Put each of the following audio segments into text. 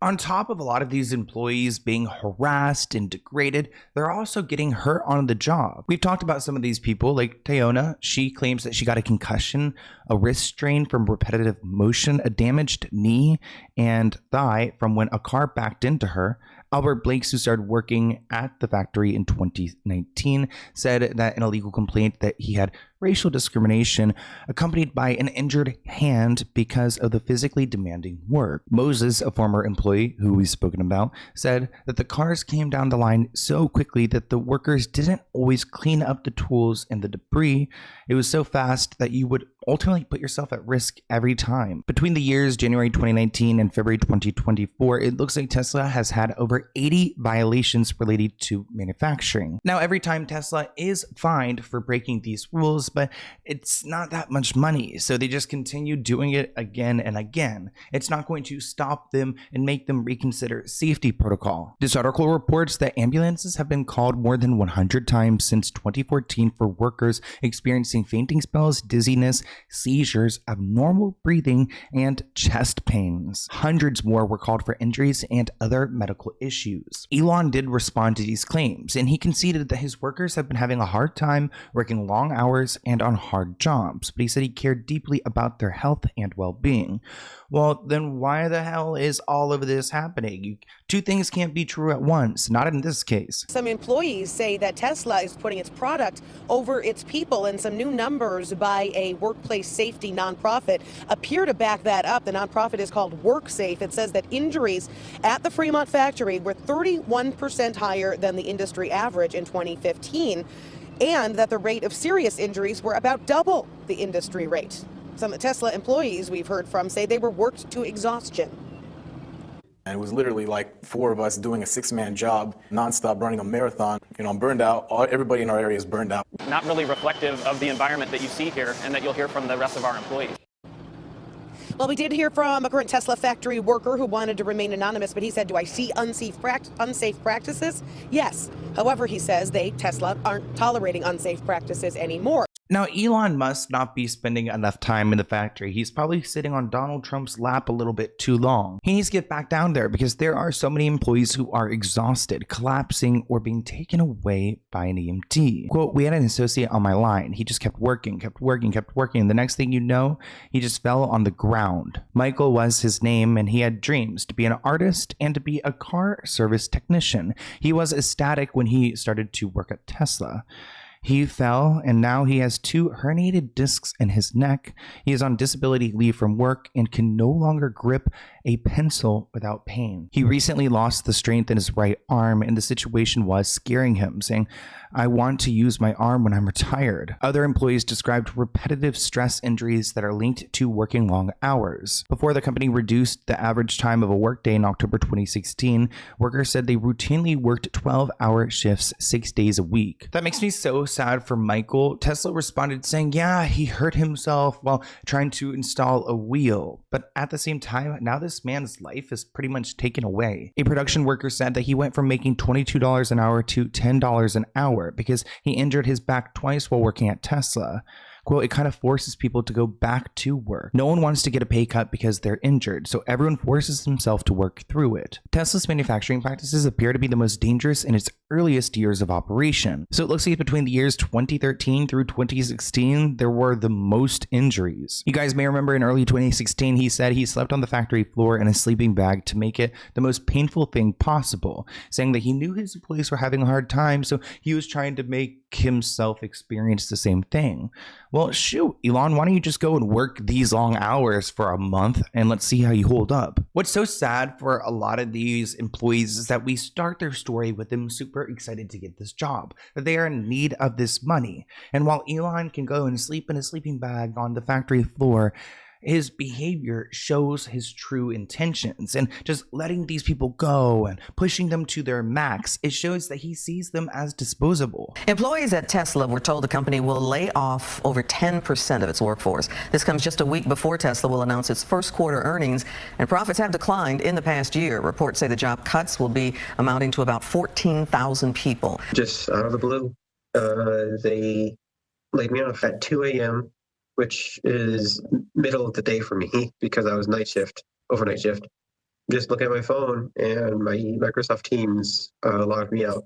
On top of a lot of these employees being harassed and degraded, they're also getting hurt on the job. We've talked about some of these people, like Tayona. She claims that she got a concussion, a wrist strain from repetitive motion, a damaged knee and thigh from when a car backed into her. Albert Blakes, who started working at the factory in 2019, said that in a legal complaint that he had racial discrimination accompanied by an injured hand because of the physically demanding work. Moses, a former employee who we've spoken about, said that the cars came down the line so quickly that the workers didn't always clean up the tools and the debris. It was so fast that you would ultimately put yourself at risk every time. Between the years January 2019 and February 2024, it looks like Tesla has had over 80 violations related to manufacturing. Now, every time Tesla is fined for breaking these rules, but it's not that much money, so they just continue doing it again and again. It's not going to stop them and make them reconsider safety protocol. This article reports that ambulances have been called more than 100 times since 2014 for workers experiencing fainting spells, dizziness, seizures, abnormal breathing, and chest pains. Hundreds more were called for injuries and other medical issues. Elon did respond to these claims, and he conceded that his workers have been having a hard time working long hours and on hard jobs, but he said he cared deeply about their health and well-being. Well, then why the hell is all of this happening? Two things can't be true at once, not in this case. Some employees say that Tesla is putting its product over its people, and some new numbers by a workplace safety nonprofit appear to back that up. The nonprofit is called WorkSafe. It says that injuries at the Fremont factory were 31% higher than the industry average in 2015, and that the rate of serious injuries were about double the industry rate. Some Tesla employees we've heard from say they were worked to exhaustion. And it was literally like 4 of us doing a 6-man job, nonstop running a marathon. You know, I'm burned out. Everybody in our area is burned out. Not really reflective of the environment that you see here and that you'll hear from the rest of our employees. Well, we did hear from a current Tesla factory worker who wanted to remain anonymous, but he said, do I see unsafe practices? Yes. However, he says Tesla aren't tolerating unsafe practices anymore. Now, Elon must not be spending enough time in the factory. He's probably sitting on Donald Trump's lap a little bit too long. He needs to get back down there because there are so many employees who are exhausted, collapsing, or being taken away by an EMT. Quote, we had an associate on my line. He just kept working. And the next thing you know, he just fell on the ground. Michael was his name, and he had dreams to be an artist and to be a car service technician. He was ecstatic when he started to work at Tesla. He fell, and now he has 2 herniated discs in his neck. He is on disability leave from work and can no longer grip a pencil without pain. He recently lost the strength in his right arm, and the situation was scaring him, saying, I want to use my arm when I'm retired. Other employees described repetitive stress injuries that are linked to working long hours. Before the company reduced the average time of a workday in October 2016, workers said they routinely worked 12-hour shifts 6 days a week. That makes me so sad for Michael. Tesla responded saying, yeah, he hurt himself while trying to install a wheel. But at the same time, now this man's life is pretty much taken away. A production worker said that he went from making $22 an hour to $10 an hour because he injured his back twice while working at Tesla. Quote, it kind of forces people to go back to work. No one wants to get a pay cut because they're injured, so everyone forces themselves to work through it. Tesla's manufacturing practices appear to be the most dangerous in its earliest years of operation. So it looks like between the years 2013 through 2016, there were the most injuries. You guys may remember in early 2016, he said he slept on the factory floor in a sleeping bag to make it the most painful thing possible, saying that he knew his employees were having a hard time, so he was trying to make himself experience the same thing. Well, shoot, Elon, why don't you just go and work these long hours for a month and let's see how you hold up? What's so sad for a lot of these employees is that we start their story with them super excited to get this job, that they are in need of this money. And while Elon can go and sleep in a sleeping bag on the factory floor, his behavior shows his true intentions, and just letting these people go and pushing them to their max, it shows that he sees them as disposable. Employees at Tesla were told the company will lay off over 10% of its workforce. This comes just a week before Tesla will announce its first quarter earnings, and profits have declined in the past year. Reports say the job cuts will be amounting to about 14,000 people. Just out of the blue, they laid me off at 2 a.m., which is middle of the day for me because I was overnight shift. just look at my phone and my Microsoft Teams logged me out.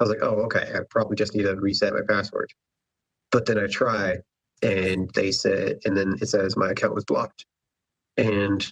I was like, oh, okay, I probably just need to reset my password. But then I tried, and they said, and then it says my account was blocked. And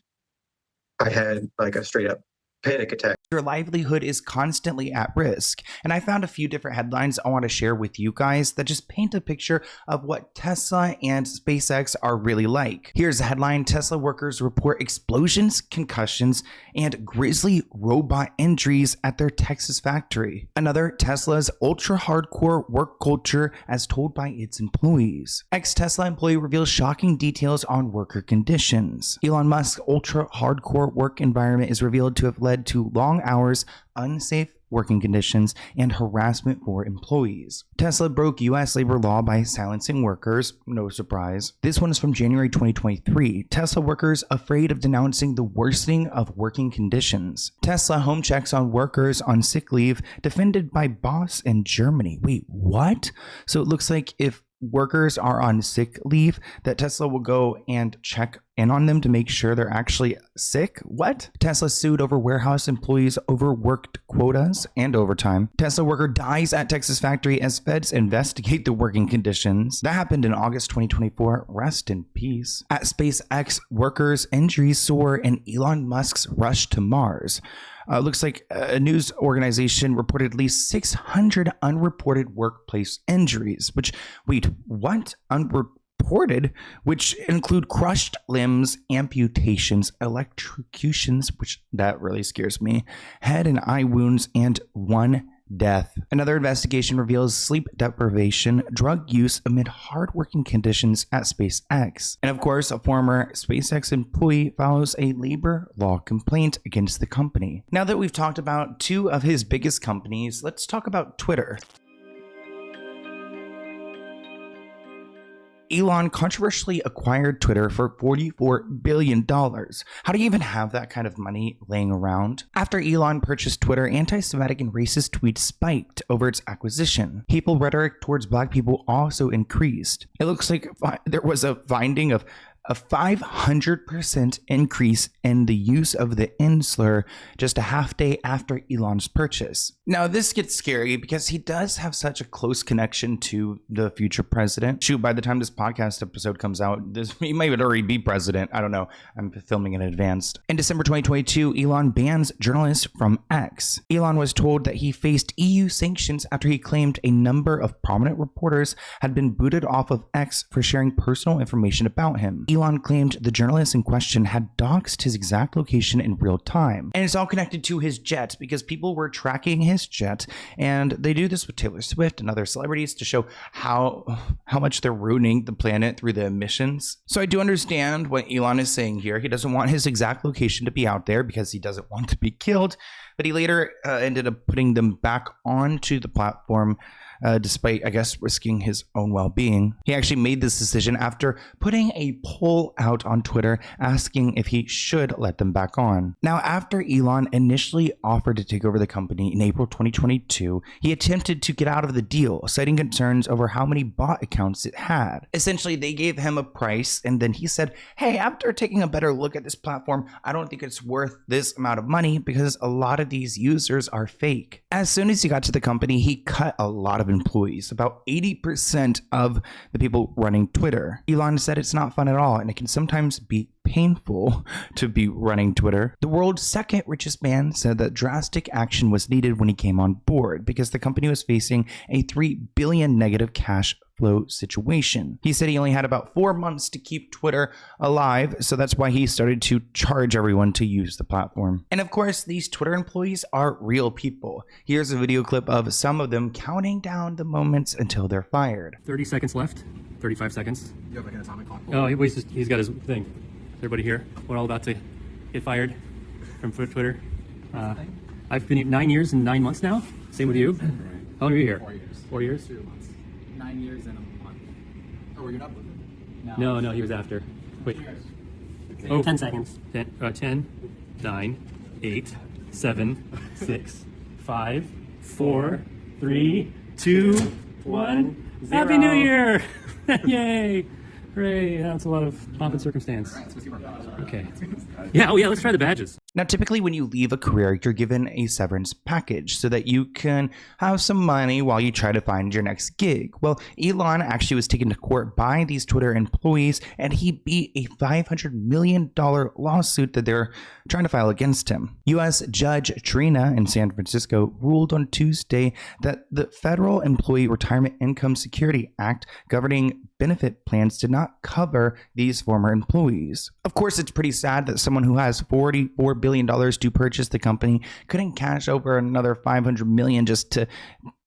I had like a straight up panic attack. Your livelihood is constantly at risk. And I found a few different headlines I want to share with you guys that just paint a picture of what Tesla and SpaceX are really like. Here's a headline: Tesla workers report explosions, concussions, and grisly robot injuries at their Texas factory. Another: Tesla's ultra hardcore work culture as told by its employees. Ex-Tesla employee reveals shocking details on worker conditions. Elon Musk's ultra hardcore work environment is revealed to have led to long hours, unsafe working conditions, and harassment for employees. Tesla broke U.S. labor law by silencing workers. No surprise. This one is from January 2023. Tesla workers afraid of denouncing the worsening of working conditions. Tesla home checks on workers on sick leave defended by boss in Germany. Wait, what? So it looks like if workers are on sick leave, that Tesla will go and check in on them to make sure they're actually sick? What? Tesla sued over warehouse employees overworked quotas and overtime. Tesla worker dies at Texas factory as feds investigate the working conditions. That happened in August 2024. Rest in peace. At SpaceX, workers' injuries soar and Elon Musk's rush to Mars. Looks like a news organization reported at least 600 unreported workplace injuries, which, wait, what? Unreported? Which include crushed limbs, amputations, electrocutions, which that really scares me, head and eye wounds, and one death. Another investigation reveals sleep deprivation, drug use amid hard-working conditions at SpaceX. And of course, a former SpaceX employee files a labor law complaint against the company. Now that we've talked about two of his biggest companies, let's talk about Twitter. Elon controversially acquired Twitter for $44 billion. How do you even have that kind of money laying around? After Elon purchased Twitter, anti-Semitic and racist tweets spiked over its acquisition. Hateful rhetoric towards Black people also increased. It looks like there was a finding of a 500% increase in the use of the N slur just a half day after Elon's purchase. Now, this gets scary because he does have such a close connection to the future president. Shoot, by the time this podcast episode comes out, he might already be president. I don't know. I'm filming in advance. In December 2022, Elon bans journalists from X. Elon was told that he faced EU sanctions after he claimed a number of prominent reporters had been booted off of X for sharing personal information about him. Elon claimed the journalist in question had doxed his exact location in real time. And it's all connected to his jet because people were tracking his jet, and they do this with Taylor Swift and other celebrities to show how much they're ruining the planet through the emissions. So I do understand what Elon is saying here. He doesn't want his exact location to be out there because he doesn't want to be killed, but he later ended up putting them back onto the platform despite, I guess, risking his own well-being. He actually made this decision after putting a poll out on Twitter asking if he should let them back on. Now, after Elon initially offered to take over the company in April 2022, he attempted to get out of the deal, citing concerns over how many bot accounts it had. Essentially, they gave him a price, and then he said, hey, after taking a better look at this platform, I don't think it's worth this amount of money because a lot of these users are fake. As soon as he got to the company, he cut a lot of employees, about 80% of the people running Twitter. Elon said it's not fun at all, and it can sometimes be painful to be running Twitter. The world's second richest man said that drastic action was needed when he came on board because the company was facing a $3 billion negative cash flow situation. He said he only had about 4 months to keep Twitter alive, so that's why he started to charge everyone to use the platform. And of course, these Twitter employees are real people. Here's a video clip of some of them counting down the moments until they're fired. 30 seconds left. 35 seconds. You have like an atomic clock? Oh, he's got his thing. Everybody here, we're all about to get fired from Twitter. I've been here 9 years and 9 months now. Same with you. How long are you here? 4 years. 4 years? 2 months. 9 years and a month. Oh, were you not with him? No, he was after. Wait. Oh, 10 seconds. 10, 9, 8, 7, 6, 5, 4, 3, 2, 1. Happy New Year! Yay! Hooray, that's a lot of pomp and circumstance. Okay. Yeah, let's try the badges. Now, typically when you leave a career, you're given a severance package so that you can have some money while you try to find your next gig. Well, Elon actually was taken to court by these Twitter employees, and he beat a $500 million lawsuit that they're trying to file against him. U.S. Judge Trina in San Francisco ruled on Tuesday that the Federal Employee Retirement Income Security Act governing benefit plans did not cover these former employees. Of course, it's pretty sad that someone who has $44 billion to purchase the company couldn't cash over another $500 million just to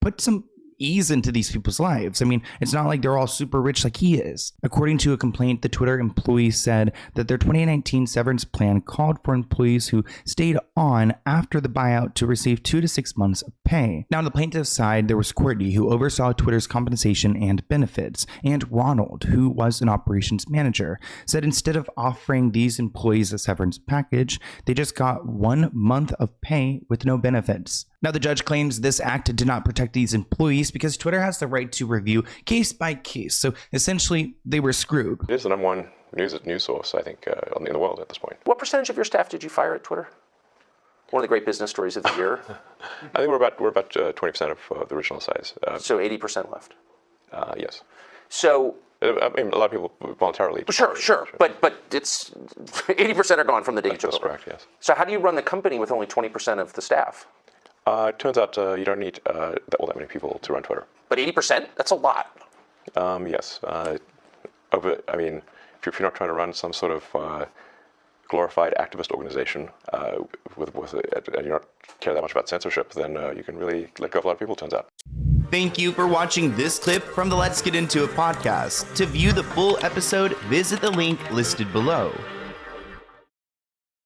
put some ease into these people's lives. I mean, it's not like they're all super rich like he is. According to a complaint, the Twitter employee said that their 2019 severance plan called for employees who stayed on after the buyout to receive 2 to 6 months of pay. Now, on the plaintiff's side, there was Courtney, who oversaw Twitter's compensation and benefits, and Ronald, who was an operations manager, said instead of offering these employees a severance package, they just got 1 month of pay with no benefits. Now, the judge claims this act did not protect these employees because Twitter has the right to review case by case. So essentially, they were screwed. It is the number one news source, I think, in the world at this point. What percentage of your staff did you fire at Twitter? One of the great business stories of the year. I think we're about 20% of the original size. So 80% left. Yes. So I mean, a lot of people voluntarily. Sure. But it's 80% are gone from the day you took over. That's correct. Yes. So how do you run the company with only 20% of the staff? It turns out you don't need that many people to run Twitter. But 80%? That's a lot. Yes. If you're not trying to run some sort of glorified activist organization and you don't care that much about censorship, then you can really let go of a lot of people, it turns out. Thank you for watching this clip from the Let's Get Into It podcast. To view the full episode, visit the link listed below.